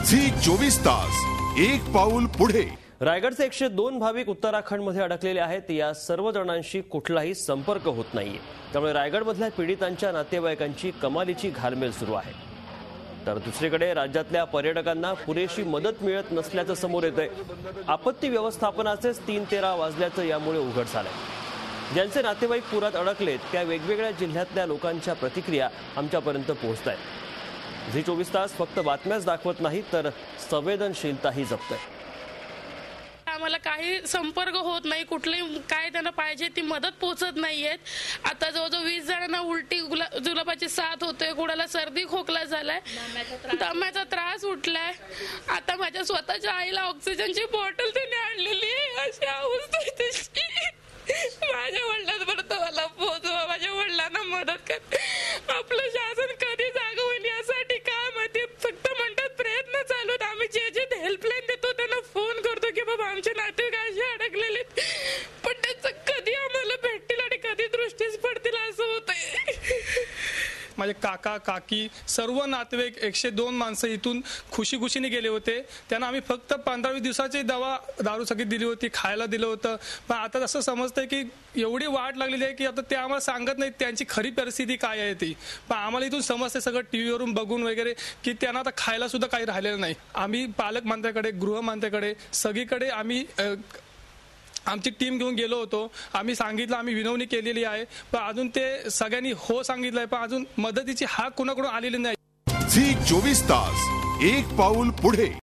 Zee 24 तास एक पाऊल पुढे। रायगडचे 102 भाविक उत्तराखंडमध्ये अडकलेले आहेत। या सर्व जणांशी कुठलाही संपर्क होत नाहीये। त्यामुळे रायगडमधल्या पीडितांच्या नातेवाईकांची कमालीची घालमेल सुरू आहे। तर दुसरीकडे राज्यातल्या पर्यटकांना पुरेशी मदत मिळत नसल्याचं समोर येतंय। आपत्ती व्यवस्थापनाचेच 3-13 वाजल्याचं यामुळे उघड झालंय। ज्यांचे नातेवाईक पुरात अडकलेत त्या वेगवेगळ्या जिल्ह्यातल्या लोकांच्या प्रतिक्रिया आमच्यापर्यंत पोहोचतायत। झी 24 तास फक्त बातम्याच दाखवत नाही तर संवेदनशीलताही जपतंय। आम्हाला काही संपर्क होत नाही, कुठलेही काय त्यांना पाहिजे ती मदत पोहोचत नाहीयेत। आता जवळजवळ 20 जणांना उलटी जुलाबाची साथ होते, कुणाला सर्दी खोकला झालाय, दम्याचा त्रास उठलाय। आता माझ्या स्वतःच्या आईला ऑक्सिजनची बॉटल त्यांनी आणलेली आहे। अशी अवस्था आहे त्याची। माझ्या वडिलांपर्यंत मला पोहोचवा, माझ्या वडिलांना मदत कर। आपलं शासन कधी जागं होईल यासाठी काय माहिती, फक्त म्हणतात प्रयत्न चालू आहेत। आम्ही जे हेल्पलाईन देतो त्यांना फोन करतो की बाबा आमचे नातेवाईक असे अडकलेले, पण त्याचं कधी आम्हाला भेटतील आणि कधी दृष्टीस पडतील असं होतंय। माझे काका काकी सर्व नातेवाईक 102 माणसं इथून खुशीने गेले होते। त्यांना आम्ही फक्त 15-20 दिवसाची दारू सगळी दिली होती, खायला दिलं होतं। पण आता असं समजतंय की एवढी वाट लागलेली आहे की आता ते आम्हाला सांगत नाहीत त्यांची खरी परिस्थिती काय आहे ती। पण आम्हाला इथून समजते सगळं टीव्हीवरून बघून वगैरे की त्यांना आता खायला सुद्धा काही राहिलेलं नाही। आम्ही पालकमंत्र्याकडे, गृहमंत्र्याकडे सगळीकडे आम्ही आमची टीम घेऊन गेलो होतो। आम्ही सांगितलं, आम्ही विनवणी केलेली आहे, पण अजून ते सगळ्यांनी हो सांगितलंय, पण अजून मदतीची हाक कोणाकडून आलेली नाही। झी 24 तास एक पाऊल पुढे।